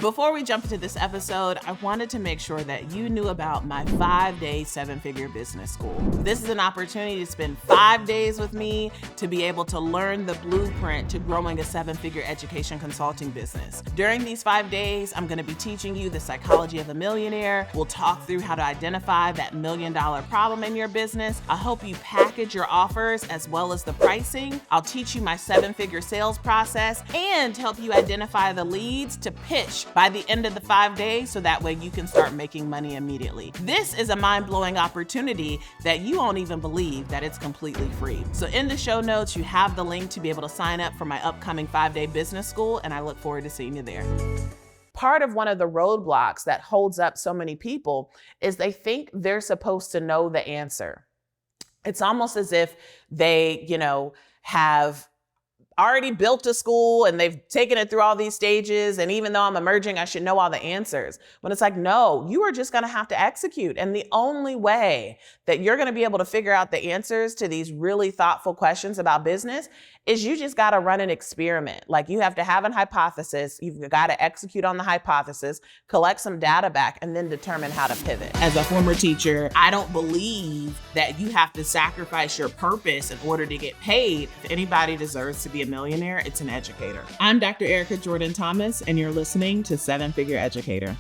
Before we jump into this episode, I wanted to make sure that you knew about my 5-day 7-figure business school. This is an opportunity to spend 5 days with me to be able to learn the blueprint to growing a 7-figure education consulting business. During these 5 days, I'm going to be teaching you the psychology of a millionaire. We'll talk through how to identify that $1 million problem in your business. I'll help you package your offers as well as the pricing. I'll teach you my 7-figure sales process and help you identify the leads to pitch by the end of the 5 days so that way you can start making money immediately. This is a mind-blowing opportunity that you won't even believe that it's completely free. So in the show notes, you have the link to be able to sign up for my upcoming 5-day business school, and I look forward to seeing you there. Part of one of the roadblocks that holds up so many people is they think they're supposed to know the answer. It's almost as if they, have already built a school and they've taken it through all these stages. And even though I'm emerging, I should know all the answers. When it's like, no, you are just going to have to execute. And the only way that you're going to be able to figure out the answers to these really thoughtful questions about business is you just got to run an experiment. Like, you have to have an hypothesis. You've got to execute on the hypothesis, collect some data back, and then determine how to pivot. As a former teacher, I don't believe that you have to sacrifice your purpose in order to get paid. If anybody deserves to be a millionaire, it's an educator. I'm Dr. Erica Jordan Thomas, and you're listening to 7-Figure Educator.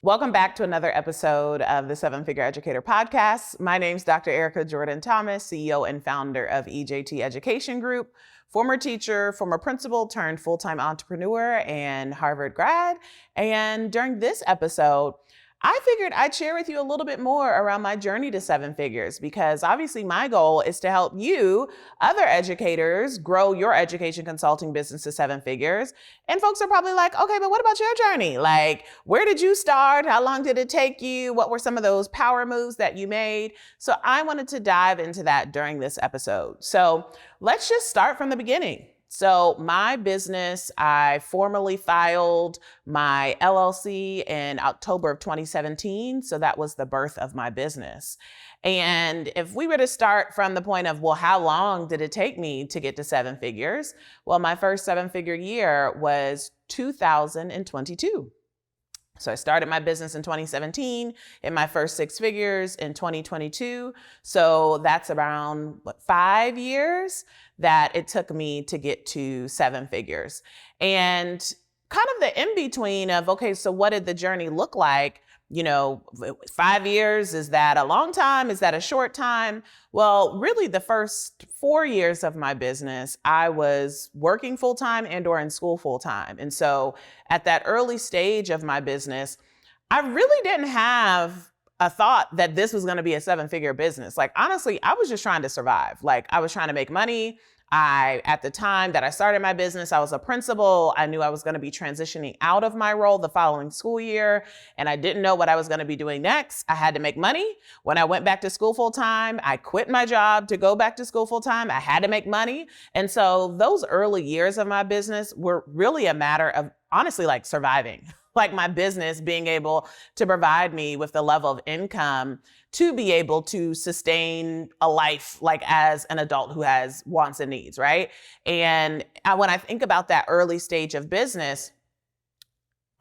Welcome back to another episode of the 7-Figure Educator podcast. My name's Dr. Erica Jordan Thomas, CEO and founder of EJT Education Group, former teacher, former principal turned full-time entrepreneur, and Harvard grad. And during this episode, I figured I'd share with you a little bit more around my journey to 7 figures, because obviously my goal is to help you, other educators, grow your education consulting business to 7 figures. And folks are probably like, okay, but what about your journey? Like, where did you start? How long did it take you? What were some of those power moves that you made? So I wanted to dive into that during this episode. So let's just start from the beginning. So my business, I formally filed my LLC in October of 2017. So that was the birth of my business. And if we were to start from the point of, well, how long did it take me to get to 7 figures? Well, my first 7-figure year was 2022. So I started my business in 2017, in my first 6 figures in 2022. So that's around 5 years that it took me to get to 7 figures. And kind of the in-between of, okay, so what did the journey look like? 5 years, is that a long time? Is that a short time? Well, really the first 4 years of my business, I was working full-time and or in school full-time. And so at that early stage of my business, I really didn't have a thought that this was going to be a 7-figure business. Like, honestly, I was just trying to survive. Like, I was trying to make money. At the time that I started my business, I was a principal. I knew I was going to be transitioning out of my role the following school year, and I didn't know what I was going to be doing next. I had to make money. When I went back to school full time, I quit my job to go back to school full time. I had to make money. And so those early years of my business were really a matter of, honestly, like surviving. Like my business being able to provide me with the level of income to be able to sustain a life like as an adult who has wants and needs, right? And when I think about that early stage of business,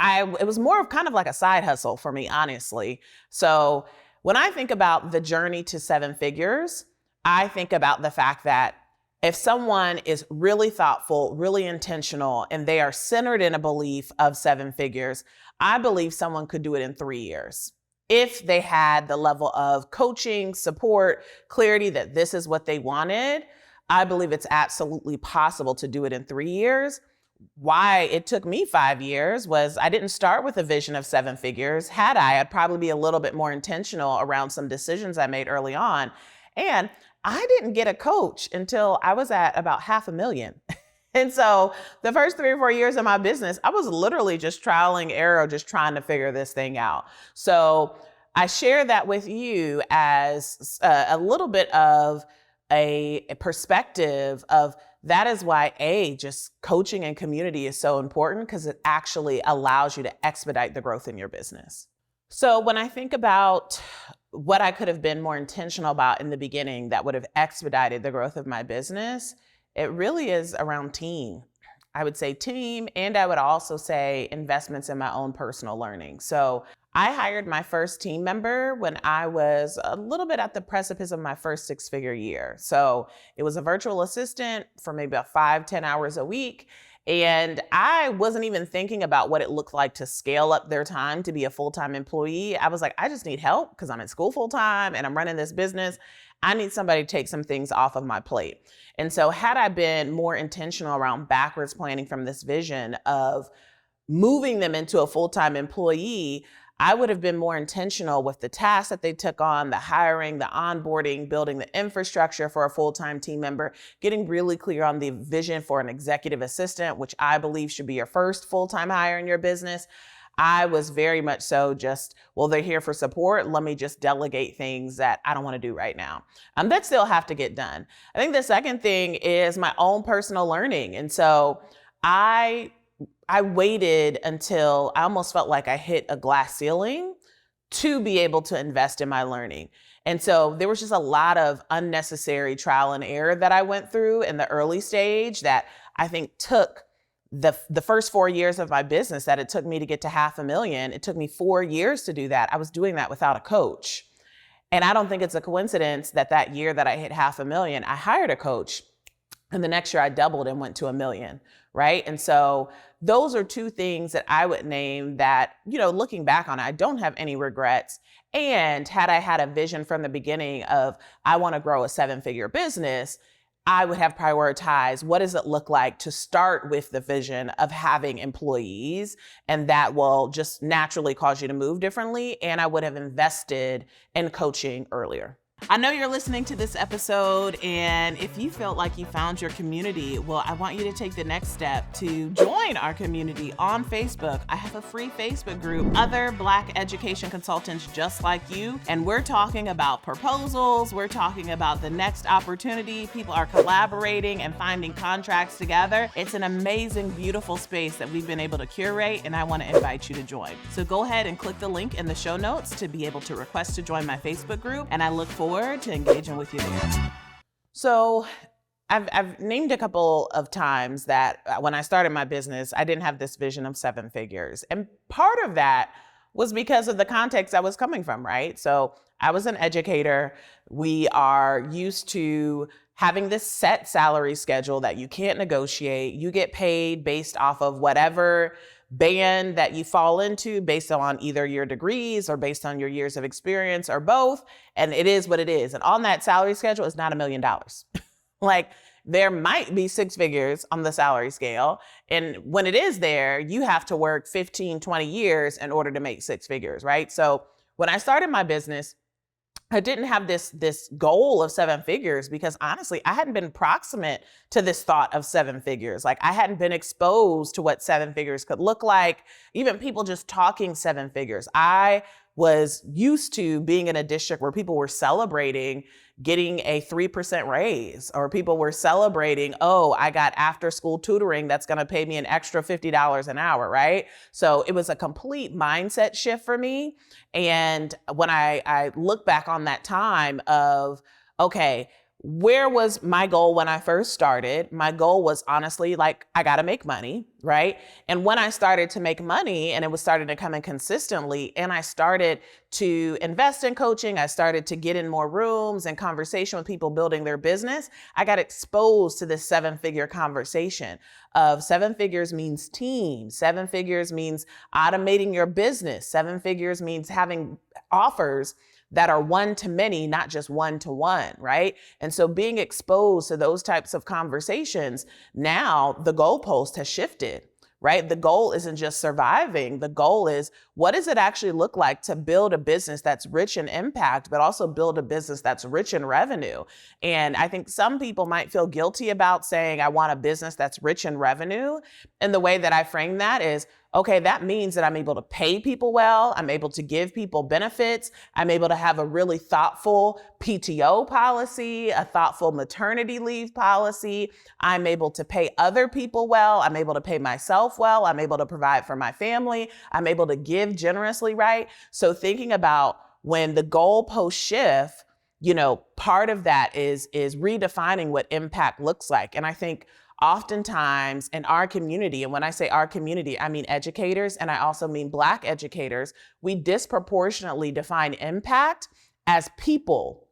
it was more of kind of like a side hustle for me, honestly. So when I think about the journey to 7 figures, I think about the fact that if someone is really thoughtful, really intentional, and they are centered in a belief of 7 figures, I believe someone could do it in 3 years. If they had the level of coaching, support, clarity that this is what they wanted, I believe it's absolutely possible to do it in 3 years. Why it took me 5 years was I didn't start with a vision of 7 figures. Had I'd probably be a little bit more intentional around some decisions I made early on. And I didn't get a coach until I was at about $500,000. And so the first 3 or 4 years of my business, I was literally just trial and error, just trying to figure this thing out. So I share that with you as a little bit of a perspective of that is why just coaching and community is so important, because it actually allows you to expedite the growth in your business. So when I think about what I could have been more intentional about in the beginning that would have expedited the growth of my business, it really is around team. I would say team, and I would also say investments in my own personal learning. So I hired my first team member when I was a little bit at the precipice of my first 6-figure year. So it was a virtual assistant for maybe about 5-10 hours a week. And I wasn't even thinking about what it looked like to scale up their time to be a full-time employee. I was like, I just need help because I'm in school full-time and I'm running this business. I need somebody to take some things off of my plate. And so had I been more intentional around backwards planning from this vision of moving them into a full-time employee, I would have been more intentional with the tasks that they took on, the hiring, the onboarding, building the infrastructure for a full-time team member, getting really clear on the vision for an executive assistant, which I believe should be your first full-time hire in your business. I was very much so just, well, they're here for support. Let me just delegate things that I don't want to do right now. That still have to get done. I think the second thing is my own personal learning. And so I waited until I almost felt like I hit a glass ceiling to be able to invest in my learning. And so there was just a lot of unnecessary trial and error that I went through in the early stage that I think took the first 4 years of my business that it took me to get to $500,000. It took me 4 years to do that. I was doing that without a coach. And I don't think it's a coincidence that year that I hit $500,000, I hired a coach. And the next year I doubled and went to $1 million, right? And so those are two things that I would name that, looking back on it, I don't have any regrets. And had I had a vision from the beginning of, I want to grow a 7-figure business, I would have prioritized what does it look like to start with the vision of having employees, and that will just naturally cause you to move differently. And I would have invested in coaching earlier. I know you're listening to this episode, and if you felt like you found your community, well, I want you to take the next step to join our community on Facebook. I have a free Facebook group, other Black education consultants just like you, and we're talking about proposals, we're talking about the next opportunity. People are collaborating and finding contracts together. It's an amazing, beautiful space that we've been able to curate, and I want to invite you to join. So go ahead and click the link in the show notes to be able to request to join my Facebook group, and I look forward to engaging with you there. So I've named a couple of times that when I started my business, I didn't have this vision of 7 figures. And part of that was because of the context I was coming from, right? So I was an educator. We are used to having this set salary schedule that you can't negotiate. You get paid based off of whatever band that you fall into based on either your degrees or based on your years of experience or both. And it is what it is. And on that salary schedule is not $1 million. Like there might be 6 figures on the salary scale. And when it is there, you have to work 15, 20 years in order to make 6 figures, right? So when I started my business, I didn't have this goal of 7 figures because honestly, I hadn't been proximate to this thought of 7 figures. Like I hadn't been exposed to what 7 figures could look like, even people just talking 7 figures. I was used to being in a district where people were celebrating getting a 3% raise, or people were celebrating, oh, I got after school tutoring that's going to pay me an extra $50 an hour, right? So it was a complete mindset shift for me. And when I look back on that time of, okay, where was my goal when I first started? My goal was honestly like, I got to make money, right? And when I started to make money and it was starting to come in consistently, and I started to invest in coaching, I started to get in more rooms and conversation with people building their business, I got exposed to this 7-figure conversation of 7 figures means team, 7 figures means automating your business, 7 figures means having offers that are one-to-many, not just one-to-one, right? And so being exposed to those types of conversations, now the goalpost has shifted, right? The goal isn't just surviving. The goal is, what does it actually look like to build a business that's rich in impact, but also build a business that's rich in revenue? And I think some people might feel guilty about saying, I want a business that's rich in revenue. And the way that I frame that is, okay, that means that I'm able to pay people well. I'm able to give people benefits. I'm able to have a really thoughtful PTO policy, a thoughtful maternity leave policy. I'm able to pay other people well. I'm able to pay myself well. I'm able to provide for my family. I'm able to give generously, right? So thinking about when the goalposts shift, part of that is redefining what impact looks like. And I think oftentimes in our community, and when I say our community, I mean educators, and I also mean Black educators, we disproportionately define impact as people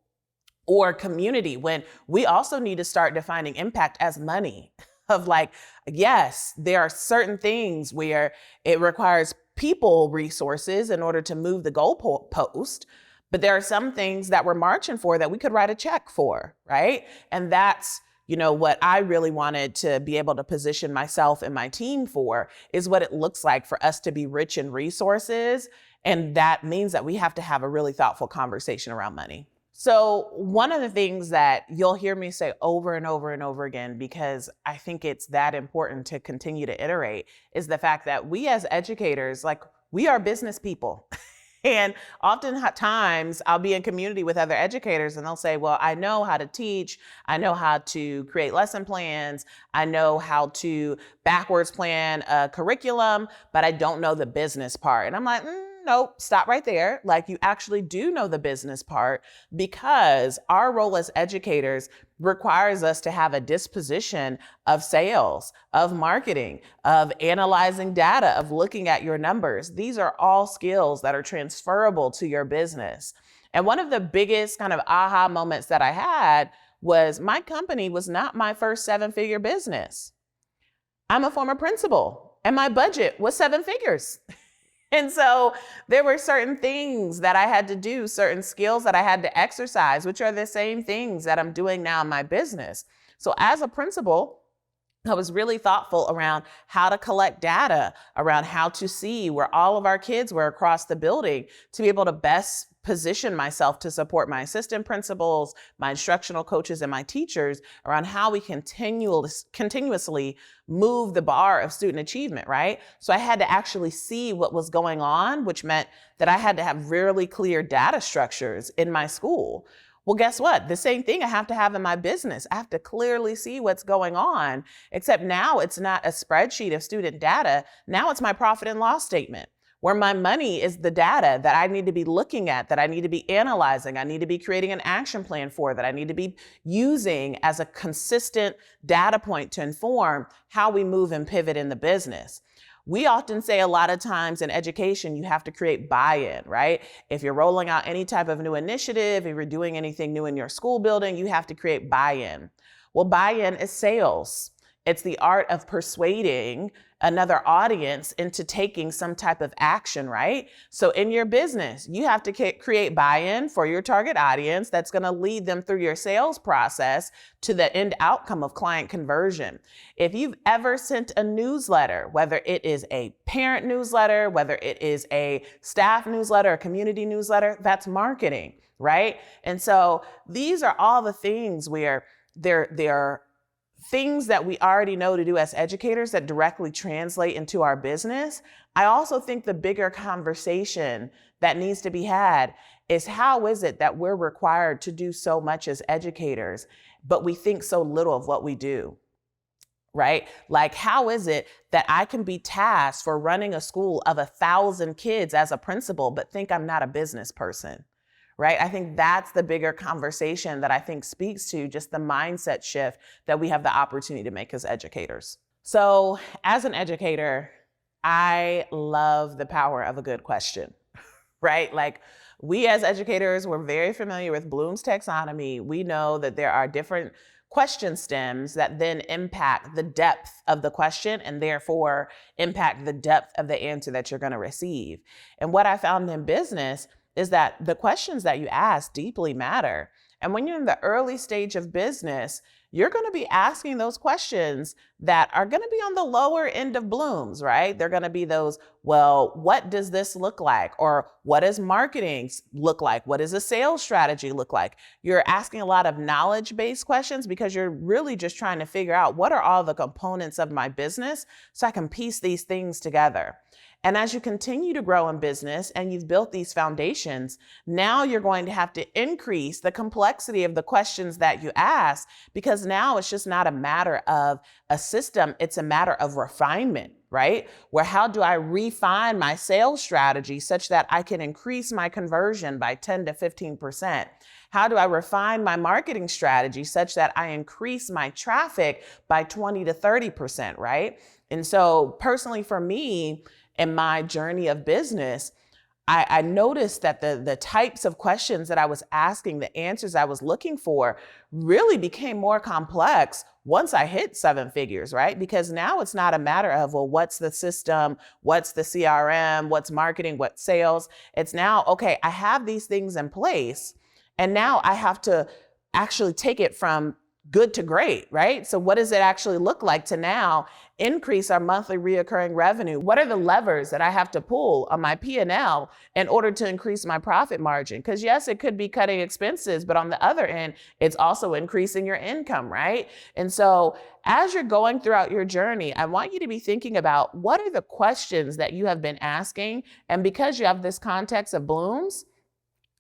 or community, when we also need to start defining impact as money. Of like, yes, there are certain things where it requires people resources in order to move the goalpost, but there are some things that we're marching for that we could write a check for, right? And that's, what I really wanted to be able to position myself and my team for, is what it looks like for us to be rich in resources. And that means that we have to have a really thoughtful conversation around money. So one of the things that you'll hear me say over and over and over again, because I think it's that important to continue to iterate, is the fact that we as educators, we are business people. And oftentimes I'll be in community with other educators and they'll say, well, I know how to teach. I know how to create lesson plans. I know how to backwards plan a curriculum, but I don't know the business part. And I'm like, nope, stop right there. You actually do know the business part, because our role as educators requires us to have a disposition of sales, of marketing, of analyzing data, of looking at your numbers. These are all skills that are transferable to your business. And one of the biggest kind of aha moments that I had was my company was not my first 7-figure business. I'm a former principal and my budget was 7 figures. And so there were certain things that I had to do, certain skills that I had to exercise, which are the same things that I'm doing now in my business. So as a principal, I was really thoughtful around how to collect data, around how to see where all of our kids were across the building, to be able to best position myself to support my assistant principals, my instructional coaches, and my teachers around how we continuously move the bar of student achievement, right? So I had to actually see what was going on, which meant that I had to have really clear data structures in my school. Well, guess what? The same thing I have to have in my business. I have to clearly see what's going on, except now it's not a spreadsheet of student data. Now it's my profit and loss statement, where my money is the data that I need to be looking at, that I need to be analyzing, I need to be creating an action plan for, that I need to be using as a consistent data point to inform how we move and pivot in the business. We often say a lot of times in education, you have to create buy-in, right? If you're rolling out any type of new initiative, if you're doing anything new in your school building, you have to create buy-in. Well, buy-in is sales. It's the art of persuading another audience into taking some type of action, right? So in your business, you have to create buy-in for your target audience that's going to lead them through your sales process to the end outcome of client conversion. If you've ever sent a newsletter, whether it is a parent newsletter, whether it is a staff newsletter, a community newsletter, that's marketing, right? And so these are all the things where they're things that we already know to do as educators that directly translate into our business. I also think the bigger conversation that needs to be had is, how is it that we're required to do so much as educators, but we think so little of what we do, right? How is it that I can be tasked for running a school of 1,000 kids as a principal, but think I'm not a business person? Right? I think that's the bigger conversation that I think speaks to just the mindset shift that we have the opportunity to make as educators. So as an educator, I love the power of a good question, right? We as educators, we're very familiar with Bloom's taxonomy. We know that there are different question stems that then impact the depth of the question and therefore impact the depth of the answer that you're going to receive. And what I found in business is that the questions that you ask deeply matter. And when you're in the early stage of business, you're going to be asking those questions that are going to be on the lower end of Bloom's, right? They're going to be those, well, what does this look like? Or what does marketing look like? What does a sales strategy look like? You're asking a lot of knowledge-based questions because you're really just trying to figure out, what are all the components of my business so I can piece these things together. And as you continue to grow in business and you've built these foundations, now you're going to have to increase the complexity of the questions that you ask, because now it's just not a matter of a system, it's a matter of refinement, right? Where how do I refine my sales strategy such that I can increase my conversion by 10 to 15%? How do I refine my marketing strategy such that I increase my traffic by 20 to 30%, right? And so personally for me, in my journey of business, I noticed that the types of questions that I was asking, the answers I was looking for really became more complex once I hit seven figures, right? Because now it's not a matter of, well, what's the system? What's the CRM? What's marketing? What's sales? It's now, okay, I have these things in place and now I have to actually take it from good to great, right? So what does it actually look like to now increase our monthly reoccurring revenue? What are the levers that I have to pull on my P&L in order to increase my profit margin? Because yes, it could be cutting expenses, but on the other end, it's also increasing your income, right? And so as you're going throughout your journey, I want you to be thinking about what are the questions that you have been asking? And because you have this context of Bloom's,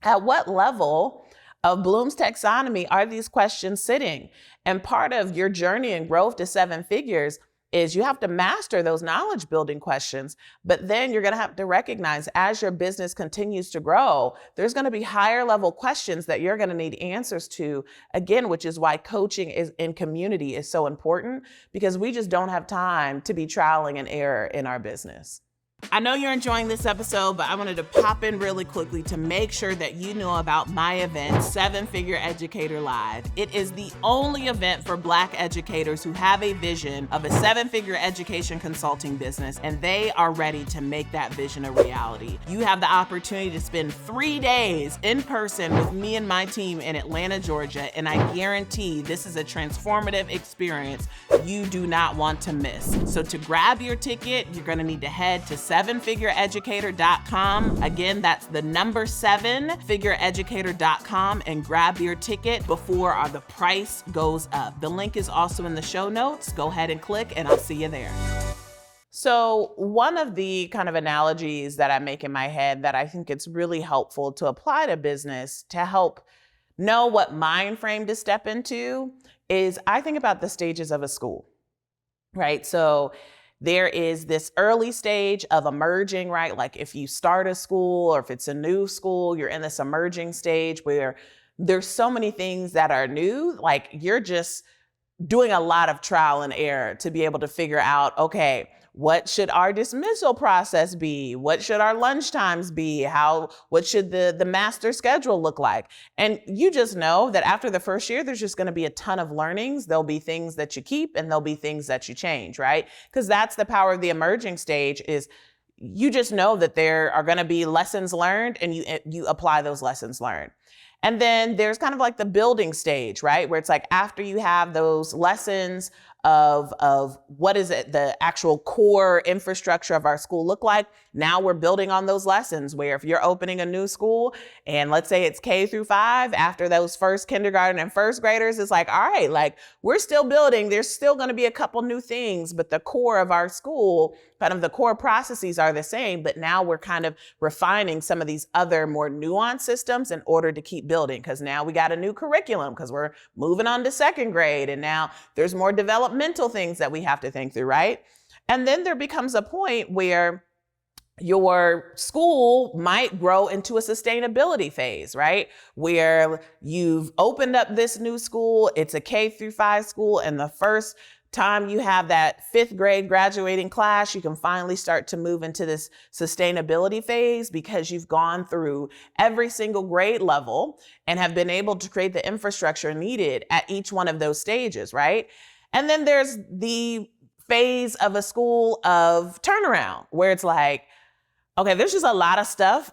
at what level of Bloom's taxonomy are these questions sitting? And part of your journey and growth to seven figures is you have to master those knowledge building questions, but then you're gonna have to recognize as your business continues to grow, there's gonna be higher level questions that you're gonna need answers to, again, which is why coaching is in community is so important, because we just don't have time to be trialing and error in our business. I know you're enjoying this episode, but I wanted to pop in really quickly to make sure that you know about my event, Seven Figure Educator Live. It is the only event for Black educators who have a vision of a seven-figure education consulting business, and they are ready to make that vision a reality. You have the opportunity to spend 3 days in person with me and my team in Atlanta, Georgia, and I guarantee this is a transformative experience you do not want to miss. So to grab your ticket, you're gonna need to head to sevenfigureeducator.com. Again, that's the number 7figureeducator.com and grab your ticket before the price goes up. The link is also in the show notes. Go ahead and click and I'll see you there. So one of the kind of analogies that I make in my head that I think it's really helpful to apply to business to help know what mind frame to step into is I think about the stages of a school, right? So there is this early stage of emerging, right? Like if you start a school or if it's a new school, you're in this emerging stage where there's so many things that are new, like you're just doing a lot of trial and error to be able to figure out, okay, what should our dismissal process be? What should our lunch times be? What should the master schedule look like? And you just know that after the first year, there's just gonna be a ton of learnings. There'll be things that you keep and there'll be things that you change, right? Because that's the power of the emerging stage is you just know that there are gonna be lessons learned and you apply those lessons learned. And then there's kind of like the building stage, right? Where it's like after you have those lessons of what is it, the actual core infrastructure of our school look like, now we're building on those lessons where if you're opening a new school and let's say it's K through 5, after those first kindergarten and first graders, it's like, all right, like we're still building, there's still gonna be a couple new things, but the core of our school, kind of the core processes are the same, but now we're kind of refining some of these other more nuanced systems in order to keep building, because now we got a new curriculum because we're moving on to second grade and now there's more developmental things that we have to think through, right? And then there becomes a point where your school might grow into a sustainability phase, right? Where you've opened up this new school, it's a K through 5 school, and the first time you have that 5th grade graduating class, you can finally start to move into this sustainability phase because you've gone through every single grade level and have been able to create the infrastructure needed at each one of those stages, right? And then there's the phase of a school of turnaround where it's like, okay, there's just a lot of stuff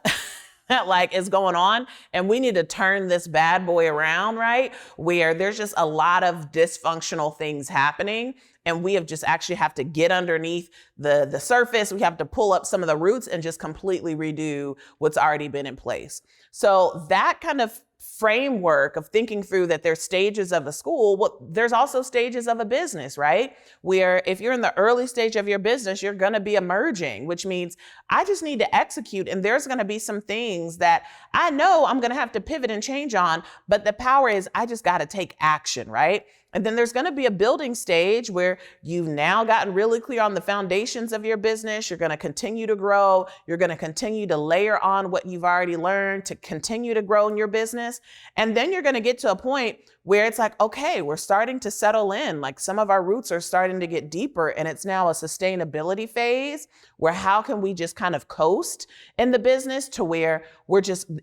that like is going on and we need to turn this bad boy around, right? Where there's just a lot of dysfunctional things happening and we have just actually have to get underneath the surface. We have to pull up some of the roots and just completely redo what's already been in place. So that kind of framework of thinking through that there's stages of a school, there's also stages of a business, right? Where if you're in the early stage of your business, you're going to be emerging, which means I just need to execute. And there's going to be some things that I know I'm going to have to pivot and change on, but the power is I just got to take action, right? And then there's going to be a building stage where you've now gotten really clear on the foundations of your business. You're going to continue to grow. You're going to continue to layer on what you've already learned to continue to grow in your business. And then you're going to get to a point where it's like, okay, we're starting to settle in. Like some of our roots are starting to get deeper, and it's now a sustainability phase where how can we just kind of coast in the business to where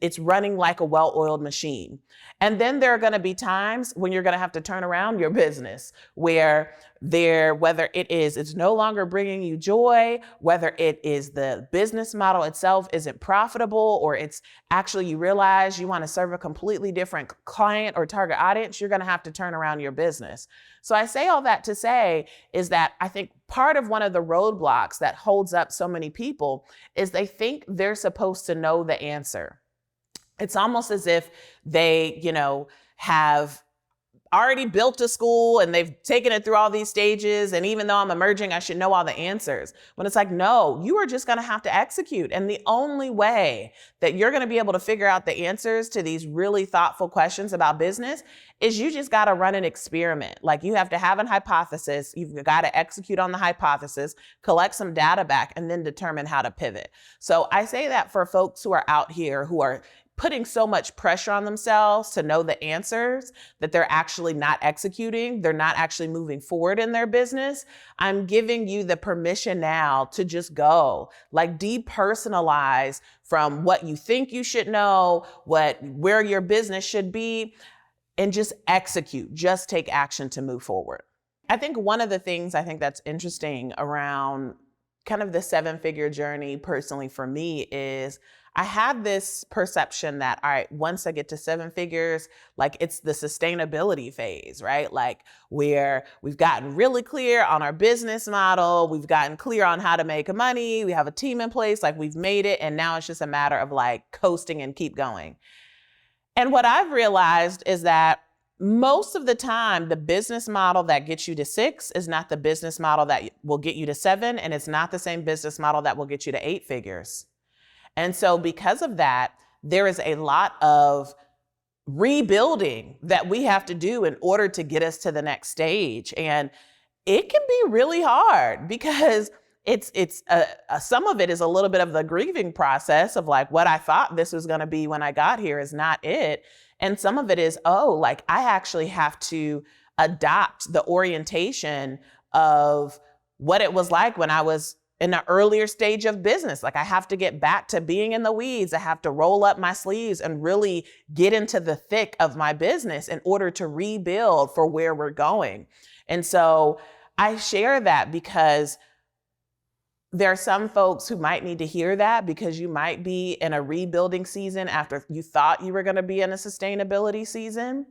it's running like a well-oiled machine. And then there are going to be times when you're going to have to turn around your business whether it's no longer bringing you joy, whether it is the business model itself isn't profitable, or it's actually you realize you want to serve a completely different client or target audience, you're going to have to turn around your business. So I say all that to say is that I think part of one of the roadblocks that holds up so many people is they think they're supposed to know the answer. It's almost as if they, have already built a school and they've taken it through all these stages. And even though I'm emerging, I should know all the answers. When it's like, no, you are just going to have to execute. And the only way that you're going to be able to figure out the answers to these really thoughtful questions about business is you just got to run an experiment. Like you have to have an hypothesis. You've got to execute on the hypothesis, collect some data back, and then determine how to pivot. So I say that for folks who are out here who are putting so much pressure on themselves to know the answers that they're actually not executing, they're not actually moving forward in their business. I'm giving you the permission now to just go, like depersonalize from what you think you should know, where your business should be, and just execute, just take action to move forward. I think one of the things I think that's interesting around kind of the 7-figure journey personally for me is I had this perception that, all right, once I get to 7 figures, like it's the sustainability phase, right? Like where we've gotten really clear on our business model, we've gotten clear on how to make money, we have a team in place, like we've made it, and now it's just a matter of like coasting and keep going. And what I've realized is that most of the time, the business model that gets you to 6 is not the business model that will get you to 7, and it's not the same business model that will get you to 8 figures. And so because of that, there is a lot of rebuilding that we have to do in order to get us to the next stage. And it can be really hard because some of it is a little bit of the grieving process of like what I thought this was going to be when I got here is not it. And some of it is, like I actually have to adopt the orientation of what it was like when I was in an earlier stage of business. Like I have to get back to being in the weeds. I have to roll up my sleeves and really get into the thick of my business in order to rebuild for where we're going. And so I share that because there are some folks who might need to hear that because you might be in a rebuilding season after you thought you were going to be in a sustainability season.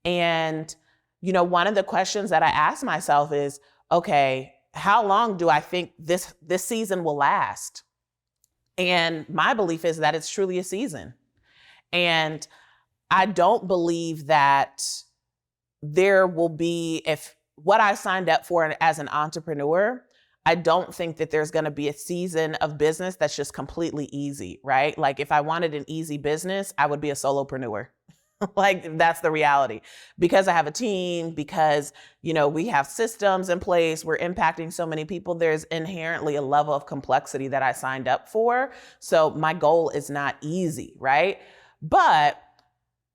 And, one of the questions that I ask myself is, okay, how long do I think this season will last? And my belief is that it's truly a season. And I don't believe that there will be, if what I signed up for as an entrepreneur, I don't think that there's going to be a season of business that's just completely easy, right? Like if I wanted an easy business, I would be a solopreneur. Like that's the reality because I have a team, because, we have systems in place. We're impacting so many people. There's inherently a level of complexity that I signed up for. So my goal is not easy, right? But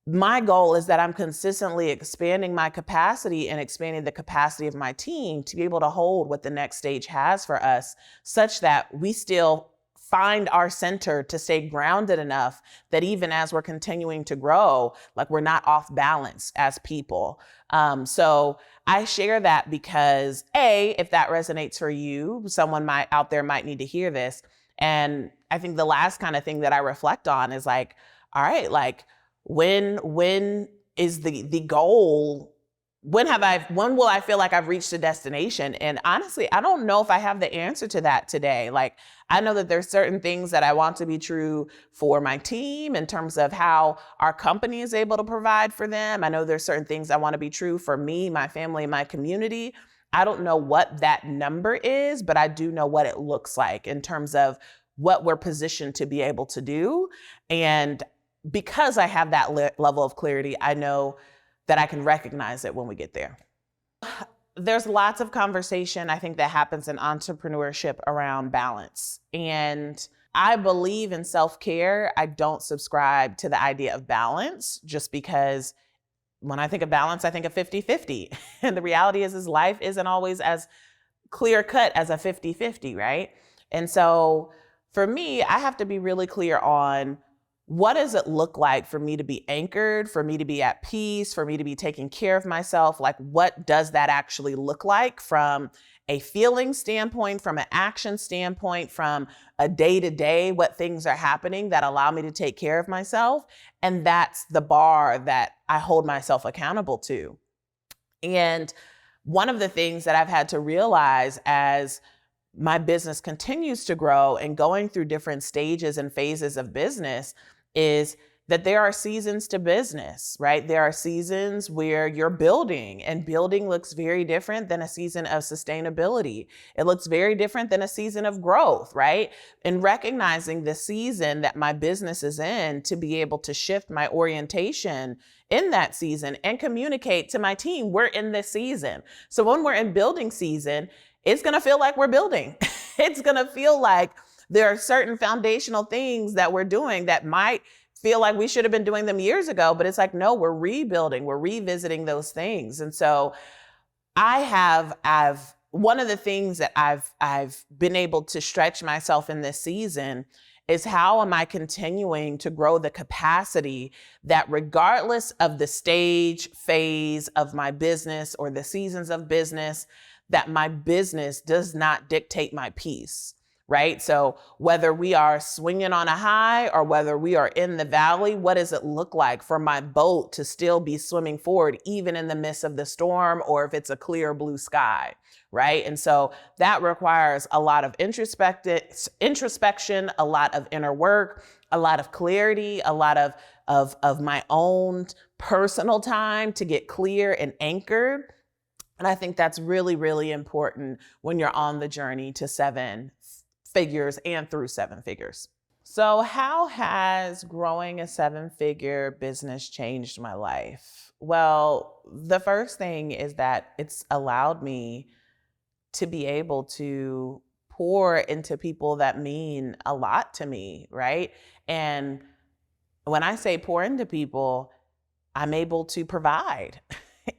my goal is that I'm consistently expanding my capacity and expanding the capacity of my team to be able to hold what the next stage has for us, such that we still find our center to stay grounded enough that even as we're continuing to grow, like we're not off balance as people. So I share that because if that resonates for you, someone out there might need to hear this. And I think the last kind of thing that I reflect on is like, all right, like when is the goal? When will I feel like I've reached a destination? And honestly, I don't know if I have the answer to that today. Like, I know that there's certain things that I want to be true for my team in terms of how our company is able to provide for them. I know there's certain things I want to be true for me, my family, my community. I don't know what that number is, but I do know what it looks like in terms of what we're positioned to be able to do. And because I have that level of clarity, I know that I can recognize it when we get there. There's lots of conversation, I think, that happens in entrepreneurship around balance. And I believe in self-care. I don't subscribe to the idea of balance just because when I think of balance, I think of 50-50. And the reality is life isn't always as clear cut as a 50-50, right? And so for me, I have to be really clear on what does it look like for me to be anchored, for me to be at peace, for me to be taking care of myself? Like, what does that actually look like from a feeling standpoint, from an action standpoint, from a day-to-day, what things are happening that allow me to take care of myself? And that's the bar that I hold myself accountable to. And one of the things that I've had to realize as my business continues to grow and going through different stages and phases of business is that there are seasons to business, right? There are seasons where you're building, and building looks very different than a season of sustainability. It looks very different than a season of growth, right? And recognizing the season that my business is in to be able to shift my orientation in that season and communicate to my team, we're in this season. So when we're in building season, it's going to feel like we're building. It's going to feel like there are certain foundational things that we're doing that might feel like we should have been doing them years ago, but it's like, no, we're rebuilding, we're revisiting those things. And so I've one of the things that I've been able to stretch myself in this season is how am I continuing to grow the capacity that regardless of the stage, phase of my business or the seasons of business, that my business does not dictate my peace, right? So whether we are swinging on a high or whether we are in the valley, what does it look like for my boat to still be swimming forward, even in the midst of the storm, or if it's a clear blue sky, right? And so that requires a lot of introspection, a lot of inner work, a lot of clarity, a lot of my own personal time to get clear and anchored. And I think that's really, really important when you're on the journey to 7 figures and through 7 figures. So how has growing a 7-figure business changed my life? Well, the first thing is that it's allowed me to be able to pour into people that mean a lot to me, right? And when I say pour into people, I'm able to provide.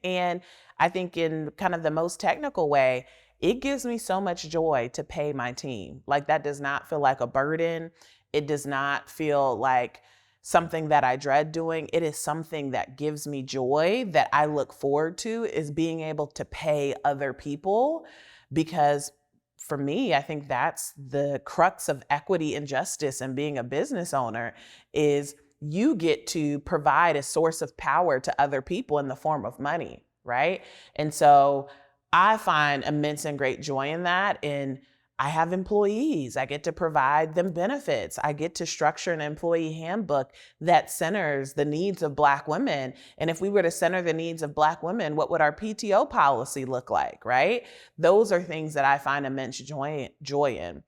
And I think in kind of the most technical way, it gives me so much joy to pay my team. Like, that does not feel like a burden. It does not feel like something that I dread doing. It is something that gives me joy, that I look forward to, is being able to pay other people. Because for me, I think that's the crux of equity and justice and being a business owner, is you get to provide a source of power to other people in the form of money, right? And so I find immense and great joy in that. And I have employees. I get to provide them benefits. I get to structure an employee handbook that centers the needs of Black women. And if we were to center the needs of Black women, what would our PTO policy look like, right? Those are things that I find immense joy in.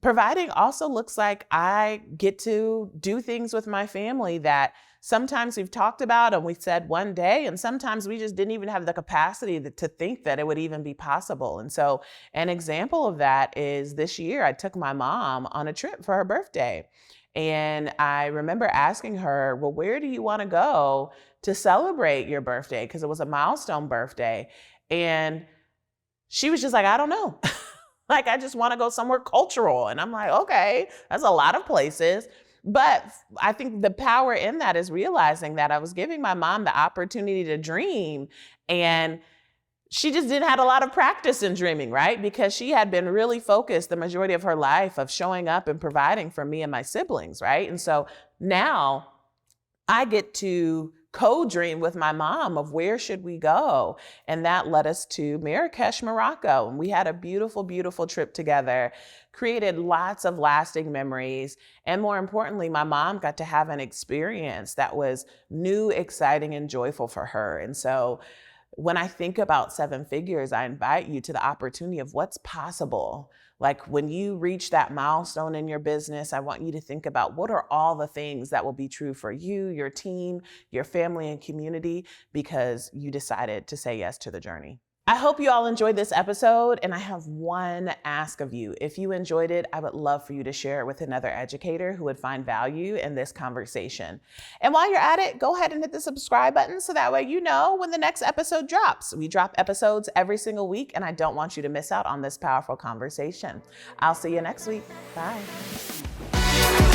Providing also looks like I get to do things with my family that sometimes we've talked about and we said one day, and sometimes we just didn't even have the capacity to think that it would even be possible. And so an example of that is this year I took my mom on a trip for her birthday. And I remember asking her, well, where do you want to go to celebrate your birthday? Because it was a milestone birthday. And she was just like, I don't know. Like, I just want to go somewhere cultural. And I'm like, okay, that's a lot of places. But I think the power in that is realizing that I was giving my mom the opportunity to dream. And she just didn't have a lot of practice in dreaming, right? Because she had been really focused the majority of her life of showing up and providing for me and my siblings, right? And so now I get to co-dream with my mom of where should we go. And that led us to Marrakesh, Morocco. And we had a beautiful, beautiful trip together, created lots of lasting memories. And more importantly, my mom got to have an experience that was new, exciting, and joyful for her. And so when I think about 7 figures, I invite you to the opportunity of what's possible. Like, when you reach that milestone in your business, I want you to think about what are all the things that will be true for you, your team, your family, and community, because you decided to say yes to the journey. I hope you all enjoyed this episode, and I have one ask of you. If you enjoyed it, I would love for you to share it with another educator who would find value in this conversation. And while you're at it, go ahead and hit the subscribe button so that way you know when the next episode drops. We drop episodes every single week, and I don't want you to miss out on this powerful conversation. I'll see you next week. Bye.